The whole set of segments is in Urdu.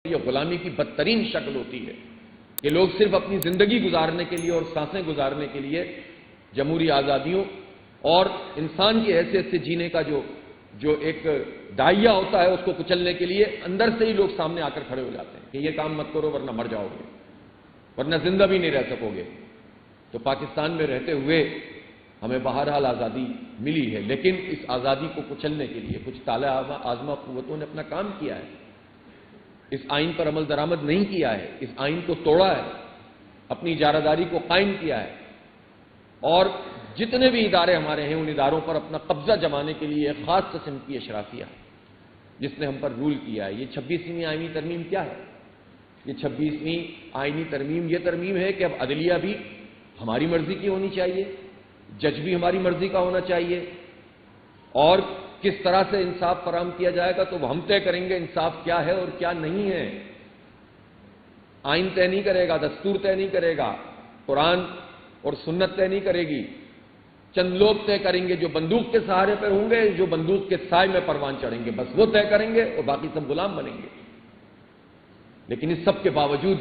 یہ غلامی کی بدترین شکل ہوتی ہے کہ لوگ صرف اپنی زندگی گزارنے کے لیے اور سانسیں گزارنے کے لیے جمہوری آزادیوں اور انسان کی حیثیت سے جینے کا جو ایک داعیہ ہوتا ہے اس کو کچلنے کے لیے اندر سے ہی لوگ سامنے آ کر کھڑے ہو جاتے ہیں کہ یہ کام مت کرو ورنہ مر جاؤ گے، ورنہ زندہ بھی نہیں رہ سکو گے۔ تو پاکستان میں رہتے ہوئے ہمیں بہرحال آزادی ملی ہے، لیکن اس آزادی کو کچلنے کے لیے کچھ طالع آزما قوتوں نے اپنا کام کیا ہے، اس آئین پر عمل درآمد نہیں کیا ہے، اس آئین کو توڑا ہے، اپنی اجارہ داری کو قائم کیا ہے، اور جتنے بھی ادارے ہمارے ہیں ان اداروں پر اپنا قبضہ جمانے کے لیے ایک خاص قسم کی اشرافیہ ہے جس نے ہم پر رول کیا ہے۔ یہ 26ویں آئینی ترمیم کیا ہے؟ یہ 26ویں آئینی ترمیم یہ ترمیم ہے کہ اب عدلیہ بھی ہماری مرضی کی ہونی چاہیے، جج بھی ہماری مرضی کا ہونا چاہیے، اور کس طرح سے انصاف فراہم کیا جائے گا تو وہ ہم طے کریں گے انصاف کیا ہے اور کیا نہیں ہے۔ آئین طے نہیں کرے گا، دستور طے نہیں کرے گا، قرآن اور سنت طے نہیں کرے گی، چند لوگ طے کریں گے جو بندوق کے سہارے پر ہوں گے، جو بندوق کے سائے میں پروان چڑھیں گے، بس وہ طے کریں گے اور باقی سب غلام بنیں گے۔ لیکن اس سب کے باوجود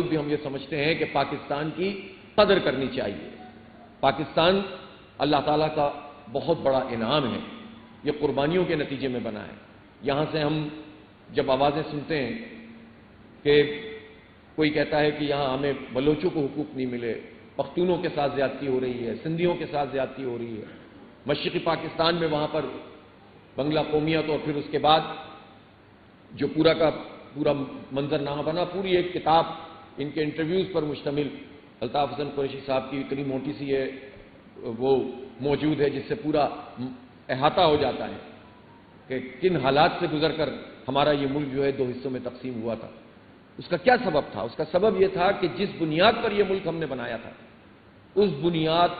بھی ہم یہ سمجھتے ہیں کہ پاکستان کی قدر کرنی چاہیے۔ پاکستان اللہ تعالیٰ کا بہت بڑا انعام ہے، یہ قربانیوں کے نتیجے میں بنا ہے۔ یہاں سے ہم جب آوازیں سنتے ہیں کہ کوئی کہتا ہے کہ یہاں ہمیں بلوچوں کو حقوق نہیں ملے، پختونوں کے ساتھ زیادتی ہو رہی ہے، سندھیوں کے ساتھ زیادتی ہو رہی ہے، مشرقی پاکستان میں وہاں پر بنگلہ قومیت، اور پھر اس کے بعد جو پورا کا پورا منظرنامہ بنا، پوری ایک کتاب ان کے انٹرویوز پر مشتمل الطاف حسن قریشی صاحب کی اتنی موٹی سی ہے وہ موجود ہے جس سے پورا احاطہ ہو جاتا ہے کہ کن حالات سے گزر کر ہمارا یہ ملک جو ہے دو حصوں میں تقسیم ہوا تھا۔ اس کا کیا سبب تھا؟ اس کا سبب یہ تھا کہ جس بنیاد پر یہ ملک ہم نے بنایا تھا اس بنیاد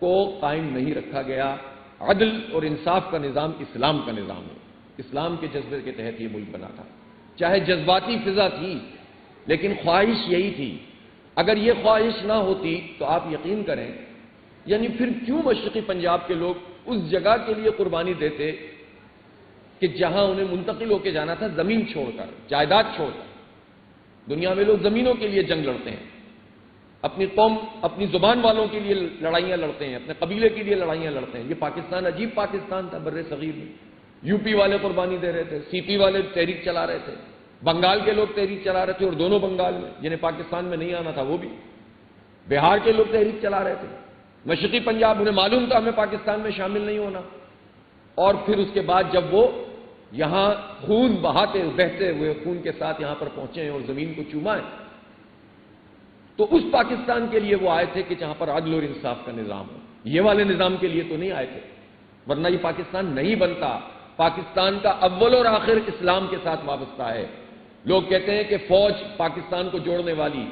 کو قائم نہیں رکھا گیا۔ عدل اور انصاف کا نظام اسلام کا نظام ہے، اسلام کے جذبے کے تحت یہ ملک بنا تھا، چاہے جذباتی فضا تھی لیکن خواہش یہی تھی۔ اگر یہ خواہش نہ ہوتی تو آپ یقین کریں، یعنی پھر کیوں مشرقی پنجاب کے لوگ اس جگہ کے لیے قربانی دیتے کہ جہاں انہیں منتقل ہو کے جانا تھا، زمین چھوڑ کر، جائیداد چھوڑ کر۔ دنیا میں لوگ زمینوں کے لیے جنگ لڑتے ہیں، اپنی قوم اپنی زبان والوں کے لیے لڑائیاں لڑتے ہیں، اپنے قبیلے کے لیے لڑائیاں لڑتے ہیں۔ یہ پاکستان عجیب پاکستان تھا بر صغیر میں، یو پی والے قربانی دے رہے تھے، سی پی والے تحریک چلا رہے تھے، بنگال کے لوگ تحریک چلا رہے تھے، اور دونوں بنگال میں جنہیں پاکستان میں نہیں آنا تھا وہ بھی، بہار کے لوگ تحریک چلا رہے تھے، مشرقی پنجاب انہیں معلوم تھا ہمیں پاکستان میں شامل نہیں ہونا، اور پھر اس کے بعد جب وہ یہاں خون بہتے ہوئے خون کے ساتھ یہاں پر پہنچے ہیں اور زمین کو چوما ہے، تو اس پاکستان کے لیے وہ آئے تھے کہ جہاں پر عدل اور انصاف کا نظام ہو۔ یہ والے نظام کے لیے تو نہیں آئے تھے، ورنہ یہ پاکستان نہیں بنتا۔ پاکستان کا اول اور آخر اسلام کے ساتھ وابستہ ہے۔ لوگ کہتے ہیں کہ فوج پاکستان کو جوڑنے والی،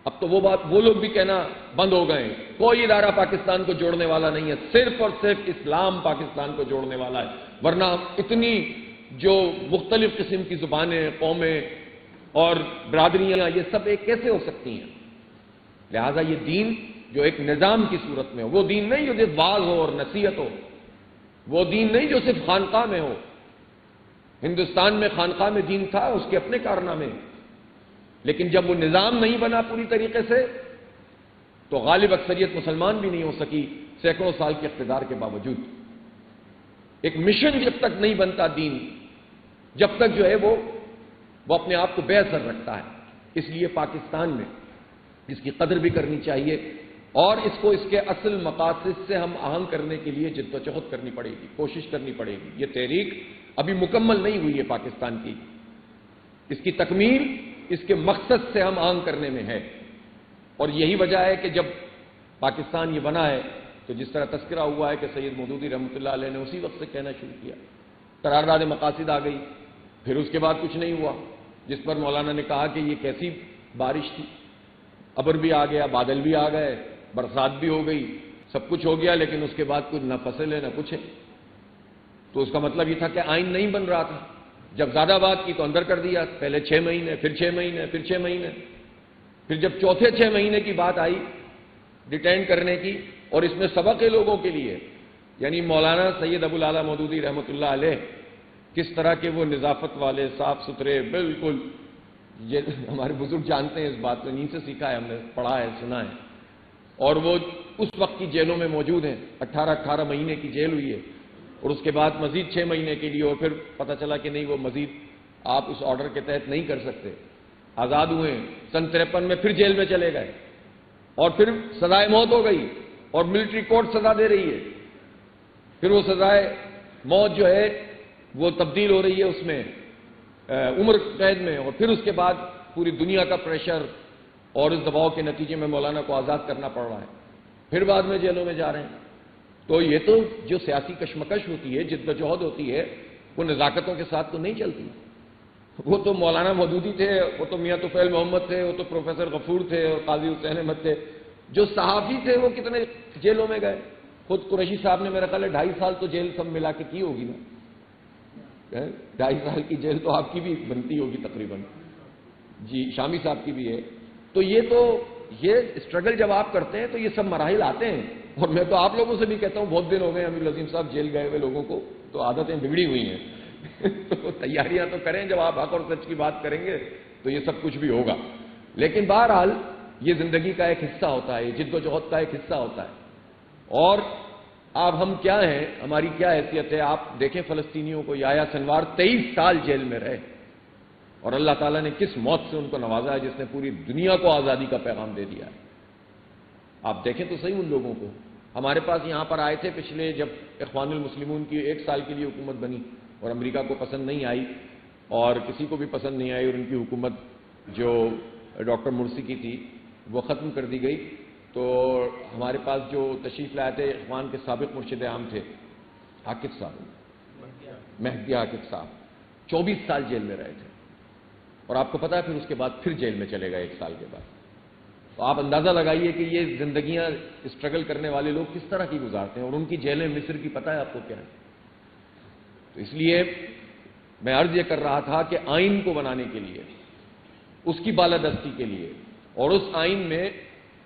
اب تو وہ لوگ بھی کہنا بند ہو گئے، کوئی ادارہ پاکستان کو جوڑنے والا نہیں ہے، صرف اور صرف اسلام پاکستان کو جوڑنے والا ہے، ورنہ اتنی جو مختلف قسم کی زبانیں، قومیں اور برادریاں، یہ سب ایک کیسے ہو سکتی ہیں؟ لہذا یہ دین جو ایک نظام کی صورت میں ہو، وہ دین نہیں جو صرف واعظ ہو اور نصیحت ہو، وہ دین نہیں جو صرف خانقاہ میں ہو۔ ہندوستان میں خانقاہ میں دین تھا، اس کے اپنے کارنامے، لیکن جب وہ نظام نہیں بنا پوری طریقے سے تو غالب اکثریت مسلمان بھی نہیں ہو سکی سینکڑوں سال کے اقتدار کے باوجود۔ ایک مشن جب تک نہیں بنتا دین، جب تک جو ہے وہ اپنے آپ کو بے اثر رکھتا ہے۔ اس لیے پاکستان میں اس کی قدر بھی کرنی چاہیے، اور اس کو اس کے اصل مقاصد سے ہم آہنگ کرنے کے لیے جد و جہد کرنی پڑے گی، کوشش کرنی پڑے گی۔ یہ تحریک ابھی مکمل نہیں ہوئی ہے پاکستان کی، اس کی تکمیل اس کے مقصد سے ہم آہنگ کرنے میں ہے، اور یہی وجہ ہے کہ جب پاکستان یہ بنا ہے تو جس طرح تذکرہ ہوا ہے کہ سید مودودی رحمۃ اللہ علیہ نے اسی وقت سے کہنا شروع کیا، قرارداد مقاصد آ گئی، پھر اس کے بعد کچھ نہیں ہوا، جس پر مولانا نے کہا کہ یہ کیسی بارش تھی، ابر بھی آ گیا، بادل بھی آ گئے، برسات بھی ہو گئی، سب کچھ ہو گیا، لیکن اس کے بعد کچھ نہ فصل ہے نہ کچھ ہے۔ تو اس کا مطلب یہ تھا کہ آئین نہیں بن رہا تھا۔ جب زیادہ بات کی تو اندر کر دیا، پہلے 6 مہینے، پھر 6 مہینے، پھر 6 مہینے، پھر جب چوتھے 6 مہینے کی بات آئی ڈیٹین کرنے کی، اور اس میں سبق ہے لوگوں کے لیے، یعنی مولانا سید ابو الاعلیٰ مودودی رحمۃ اللہ علیہ کس طرح کے وہ نظافت والے، صاف ستھرے، بالکل، یہ ہمارے بزرگ جانتے ہیں اس بات کو، انہیں سے سیکھا ہے، ہم نے پڑھا ہے، سنا ہے، اور وہ اس وقت کی جیلوں میں موجود ہیں، 18 مہینے کی جیل ہوئی ہے، اور اس کے بعد مزید 6 مہینے کے لیے، اور پھر پتہ چلا کہ نہیں، وہ مزید آپ اس آرڈر کے تحت نہیں کر سکتے، آزاد ہوئے ہیں۔ سن 53 میں پھر جیل میں چلے گئے، اور پھر سزائے موت ہو گئی، اور ملٹری کورٹ سزا دے رہی ہے، پھر وہ سزائے موت جو ہے وہ تبدیل ہو رہی ہے اس میں عمر قید میں، اور پھر اس کے بعد پوری دنیا کا پریشر اور اس دباؤ کے نتیجے میں مولانا کو آزاد کرنا پڑ رہا ہے، پھر بعد میں جیلوں میں جا رہے ہیں۔ تو یہ تو جو سیاسی کشمکش ہوتی ہے، جدوجہد ہوتی ہے، وہ نزاکتوں کے ساتھ تو نہیں چلتی۔ وہ تو مولانا مودودی تھے، وہ تو میاں طفیل محمد تھے، وہ تو پروفیسر غفور تھے، اور قاضی حسین احمد تھے۔ جو صحافی تھے وہ کتنے جیلوں میں گئے، خود قریشی صاحب نے میرا خیال ہے 2.5 سال تو جیل سب ملا کے کی ہوگی نا، 2.5 سال کی جیل تو آپ کی بھی بنتی ہوگی تقریباً، جی شامی صاحب کی بھی ہے۔ تو یہ اسٹرگل جب آپ کرتے ہیں تو یہ سب مراحل آتے ہیں، اور میں تو آپ لوگوں سے بھی کہتا ہوں، بہت دن ہو گئے امیر العظیم صاحب جیل گئے ہوئے لوگوں کو، تو عادتیں بگڑی ہوئی ہیں تو تیاریاں تو کریں، جب آپ حق اور سچ کی بات کریں گے تو یہ سب کچھ بھی ہوگا۔ لیکن بہرحال یہ زندگی کا ایک حصہ ہوتا ہے، یہ جد و جہد کا ایک حصہ ہوتا ہے۔ اور اب ہم کیا ہیں، ہماری کیا حیثیت ہے، آپ دیکھیں فلسطینیوں کو، یحییٰ سنوار 23 سال جیل میں رہے، اور اللہ تعالیٰ نے کس موت سے ان کو نوازا ہے، جس نے پوری دنیا کو آزادی کا پیغام دے دیا ہے۔ آپ دیکھیں تو صحیح ان لوگوں کو۔ ہمارے پاس یہاں پر آئے تھے پچھلے، جب اخوان المسلمون کی 1 سال کے لیے حکومت بنی، اور امریکہ کو پسند نہیں آئی، اور کسی کو بھی پسند نہیں آئی، اور ان کی حکومت جو ڈاکٹر مرسی کی تھی وہ ختم کر دی گئی۔ تو ہمارے پاس جو تشریف لائے تھے اخوان کے سابق مرشد عام تھے عاقب صاحب، مہدی عاقب صاحب، 24 سال جیل میں رہے تھے، اور آپ کو پتا ہے پھر اس کے بعد پھر جیل میں چلے گئے 1 سال کے بعد۔ تو آپ اندازہ لگائیے کہ یہ زندگیاں اسٹرگل کرنے والے لوگ کس طرح کی گزارتے ہیں، اور ان کی جیلیں مصر کی پتہ ہے آپ کو کیا ہے۔ تو اس لیے میں عرض یہ کر رہا تھا کہ آئین کو بنانے کے لیے، اس کی بالادستی کے لیے، اور اس آئین میں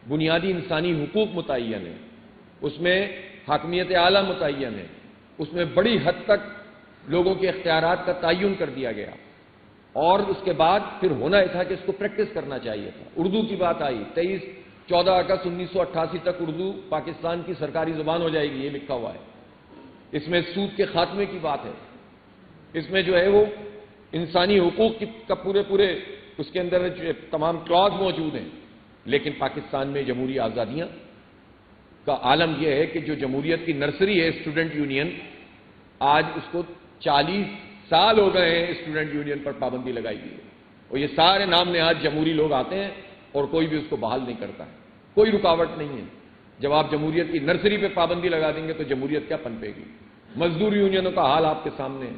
بنیادی انسانی حقوق متعین ہیں، اس میں حاکمیت اعلیٰ متعین ہے، اس میں بڑی حد تک لوگوں کے اختیارات کا تعین کر دیا گیا، اور اس کے بعد پھر ہونا یہ تھا کہ اس کو پریکٹس کرنا چاہیے تھا۔ اردو کی بات آئی، 14 اگست 1988 تک اردو پاکستان کی سرکاری زبان ہو جائے گی، یہ لکھا ہوا ہے۔ اس میں سود کے خاتمے کی بات ہے، اس میں جو ہے وہ انسانی حقوق کا پورے اس کے اندر تمام کلاز موجود ہیں۔ لیکن پاکستان میں جمہوری آزادیاں کا عالم یہ ہے کہ جو جمہوریت کی نرسری ہے اسٹوڈنٹ یونین، آج اس کو 40 سال ہو گئے ہیں اسٹوڈنٹ یونین پر پابندی لگائی گئی ہے، اور یہ سارے نام نہاد جمہوری لوگ آتے ہیں اور کوئی بھی اس کو بحال نہیں کرتا ہے، کوئی رکاوٹ نہیں ہے۔ جب آپ جمہوریت کی نرسری پہ پابندی لگا دیں گے تو جمہوریت کیا پنپے گی؟ مزدور یونینوں کا حال آپ کے سامنے ہے۔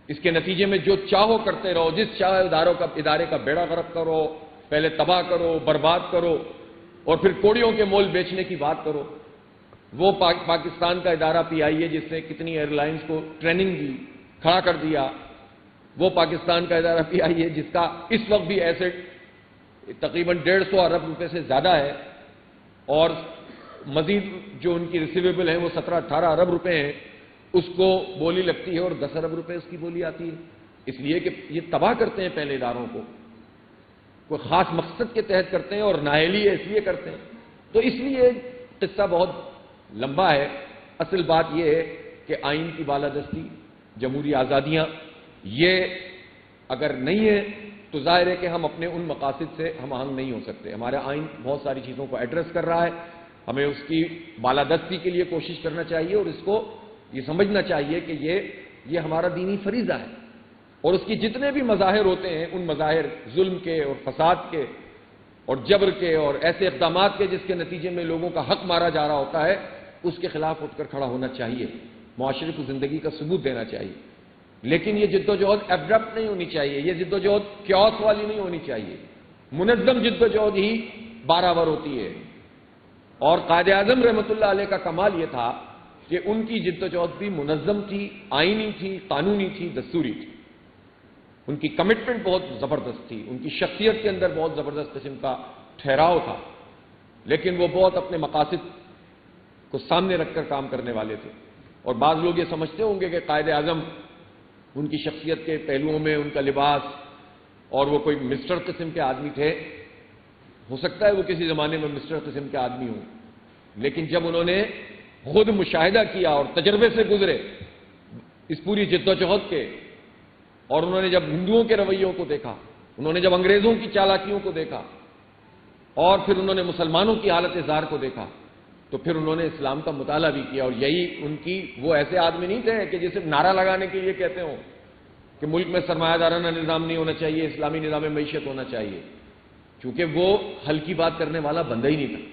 اس کے نتیجے میں جو چاہو کرتے رہو، جس چاہے ادارے کا بیڑا غرق کرو، پہلے تباہ کرو، برباد کرو، اور پھر کوڑیوں کے مول بیچنے کی بات کرو۔ وہ پاکستان کا ادارہ پی آئی اے، جس نے کتنی ایئر لائنز کو ٹریننگ دی، کھڑا کر دیا، وہ پاکستان کا ادارہ پی آئی اے جس کا اس وقت بھی ایسٹ تقریباً 150 ارب روپے سے زیادہ ہے، اور مزید جو ان کی ریسیویبل ہیں وہ 17-18 ارب روپے ہیں، اس کو بولی لگتی ہے، اور 10 ارب روپے اس کی بولی آتی ہے، اس لیے کہ یہ تباہ کرتے ہیں پہلے اداروں کو، کوئی خاص مقصد کے تحت کرتے ہیں، اور نااہلی ہے اس لیے کرتے ہیں۔ تو اس لیے قصہ بہت لمبا ہے۔ اصل بات یہ ہے کہ آئین کی بالادستی، جمہوری آزادیاں، یہ اگر نہیں ہے تو ظاہر ہے کہ ہم اپنے ان مقاصد سے ہم آہنگ نہیں ہو سکتے۔ ہمارا آئین بہت ساری چیزوں کو ایڈریس کر رہا ہے، ہمیں اس کی بالادستی کے لیے کوشش کرنا چاہیے، اور اس کو یہ سمجھنا چاہیے کہ یہ ہمارا دینی فریضہ ہے، اور اس کی جتنے بھی مظاہر ہوتے ہیں، ان مظاہر ظلم کے اور فساد کے اور جبر کے اور ایسے اقدامات کے جس کے نتیجے میں لوگوں کا حق مارا جا رہا ہوتا ہے، اس کے خلاف اٹھ کر کھڑا ہونا چاہیے، معاشرے کو زندگی کا ثبوت دینا چاہیے۔ لیکن یہ جدوجہد ایبرپٹ نہیں ہونی چاہیے، یہ جدوجہد کیوس والی نہیں ہونی چاہیے، منظم جدوجہد ہی بارآور ہوتی ہے۔ اور قائد اعظم رحمۃ اللہ علیہ کا کمال یہ تھا کہ ان کی جدوجہد بھی منظم تھی، آئینی تھی، قانونی تھی، دستوری تھی۔ ان کی کمٹمنٹ بہت زبردست تھی، ان کی شخصیت کے اندر بہت زبردست قسم کا ٹھہراؤ تھا، لیکن وہ بہت اپنے مقاصد کو سامنے رکھ کر کام کرنے والے تھے۔ اور بعض لوگ یہ سمجھتے ہوں گے کہ قائد اعظم ان کی شخصیت کے پہلوؤں میں، ان کا لباس، اور وہ کوئی مسٹر قسم کے آدمی تھے. ہو سکتا ہے وہ کسی زمانے میں مسٹر قسم کے آدمی ہوں، لیکن جب انہوں نے خود مشاہدہ کیا اور تجربے سے گزرے اس پوری جد و جہد کے، اور انہوں نے جب ہندوؤں کے رویوں کو دیکھا، انہوں نے جب انگریزوں کی چالاکیوں کو دیکھا، اور پھر انہوں نے مسلمانوں کی حالت زار کو دیکھا، تو پھر انہوں نے اسلام کا مطالعہ بھی کیا. اور یہی ان کی، وہ ایسے آدمی نہیں تھے کہ جسے نعرہ لگانے کے لیے کہتے ہوں کہ ملک میں سرمایہ دارانہ نظام نہیں ہونا چاہیے، اسلامی نظام معیشت ہونا چاہیے. چونکہ وہ ہلکی بات کرنے والا بندہ ہی نہیں تھا.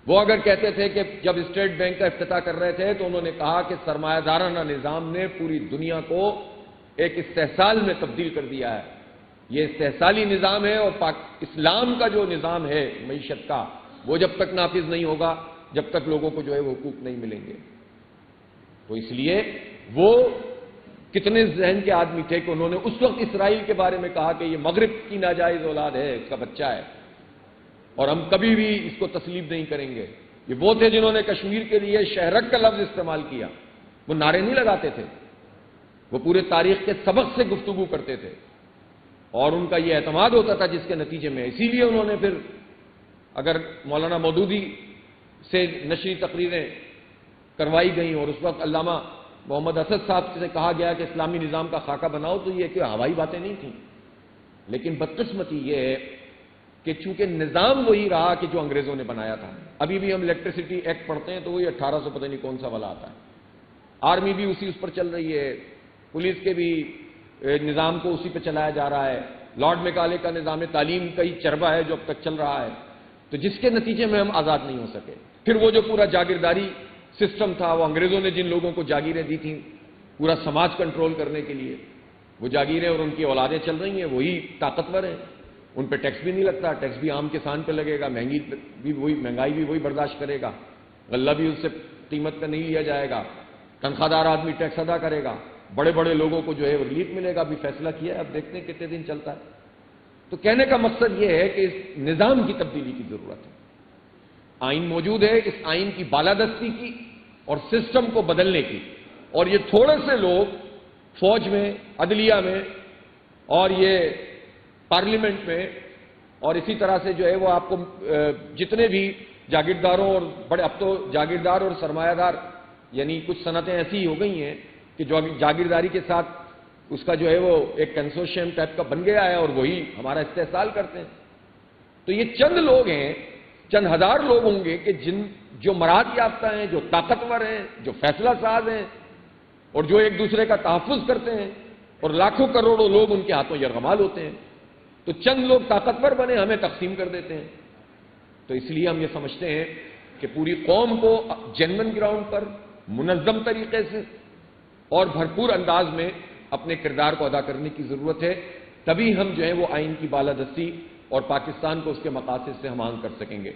وہ اگر کہتے تھے کہ جب اسٹیٹ بینک کا افتتاح کر رہے تھے تو انہوں نے کہا کہ سرمایہ دارانہ نظام نے پوری دنیا کو ایک استحصال میں تبدیل کر دیا ہے. یہ استحصالی نظام ہے، اور اسلام کا جو نظام ہے معیشت کا، وہ جب تک نافذ نہیں ہوگا، جب تک لوگوں کو جو ہے وہ حقوق نہیں ملیں گے. تو اس لیے وہ کتنے ذہن کے آدمی تھے کہ انہوں نے اس وقت اسرائیل کے بارے میں کہا کہ یہ مغرب کی ناجائز اولاد ہے، اس کا بچہ ہے، اور ہم کبھی بھی اس کو تسلیم نہیں کریں گے. یہ وہ تھے جنہوں نے کشمیر کے لیے شہرک کا لفظ استعمال کیا. وہ نعرے نہیں لگاتے تھے، وہ پورے تاریخ کے سبق سے گفتگو کرتے تھے، اور ان کا یہ اعتماد ہوتا تھا، جس کے نتیجے میں اسی لیے انہوں نے پھر، اگر مولانا مودودی سے نشری تقریریں کروائی گئیں اور اس وقت علامہ محمد اسد صاحب سے کہا گیا کہ اسلامی نظام کا خاکہ بناؤ، تو یہ کہ ہوائی باتیں نہیں تھیں. لیکن بدقسمتی یہ ہے کہ چونکہ نظام وہی رہا کہ جو انگریزوں نے بنایا تھا. ابھی بھی ہم الیکٹریسٹی ایکٹ پڑھتے ہیں تو وہی 1800 پتہ نہیں کون سا والا آتا ہے. آرمی بھی اسی اس پر چل رہی ہے، پولیس کے بھی نظام کو اسی پہ چلایا جا رہا ہے. لارڈ میکالے کا نظام تعلیم کا ہی چربا ہے جو اب تک چل رہا ہے. تو جس کے نتیجے میں ہم آزاد نہیں ہو سکے. پھر وہ جو پورا جاگیرداری سسٹم تھا، وہ انگریزوں نے جن لوگوں کو جاگیریں دی تھیں پورا سماج کنٹرول کرنے کے لیے، وہ جاگیریں اور ان کی اولادیں چل رہی ہیں، وہی طاقتور ہیں. ان پہ ٹیکس بھی نہیں لگتا، ٹیکس بھی عام کسان پہ لگے گا، مہنگائی بھی وہی برداشت کرے گا، غلہ بھی اس سے قیمت کا نہیں لیا جائے گا، تنخواہ دار آدمی ٹیکس ادا کرے گا، بڑے بڑے لوگوں کو جو ہے ریلیف ملے گا. بھی فیصلہ کیا ہے، اب دیکھتے ہیں کتنے دن چلتا ہے. تو کہنے کا مقصد یہ ہے کہ اس نظام کی تبدیلی کی ضرورت ہے. آئین موجود ہے، اس آئین کی بالادستی کی اور سسٹم کو بدلنے کی. اور یہ تھوڑے سے لوگ فوج میں، عدلیہ میں، اور یہ پارلیمنٹ میں، اور اسی طرح سے جو ہے وہ آپ کو جتنے بھی جاگیرداروں اور بڑے، اب تو جاگیردار اور سرمایہ دار یعنی کچھ صنعتیں ایسی ہی ہو گئی ہیں کہ جو جاگیرداری کے ساتھ اس کا جو ہے وہ ایک کنسورشیم ٹائپ کا بن گیا ہے، اور وہی ہمارا استحصال کرتے ہیں. تو یہ چند لوگ ہیں، چند ہزار لوگ ہوں گے کہ جو مراد یافتہ ہیں، جو طاقتور ہیں، جو فیصلہ ساز ہیں، اور جو ایک دوسرے کا تحفظ کرتے ہیں، اور لاکھوں کروڑوں لوگ ان کے ہاتھوں یرغمال ہوتے ہیں. تو چند لوگ طاقتور بنے، ہمیں تقسیم کر دیتے ہیں. تو اس لیے ہم یہ سمجھتے ہیں کہ پوری قوم کو جینون گراؤنڈ پر منظم طریقے سے اور بھرپور انداز میں اپنے کردار کو ادا کرنے کی ضرورت ہے. تبھی ہم جو ہے وہ آئین کی بالادستی اور پاکستان کو اس کے مقاصد سے ہم آہنگ کر سکیں گے.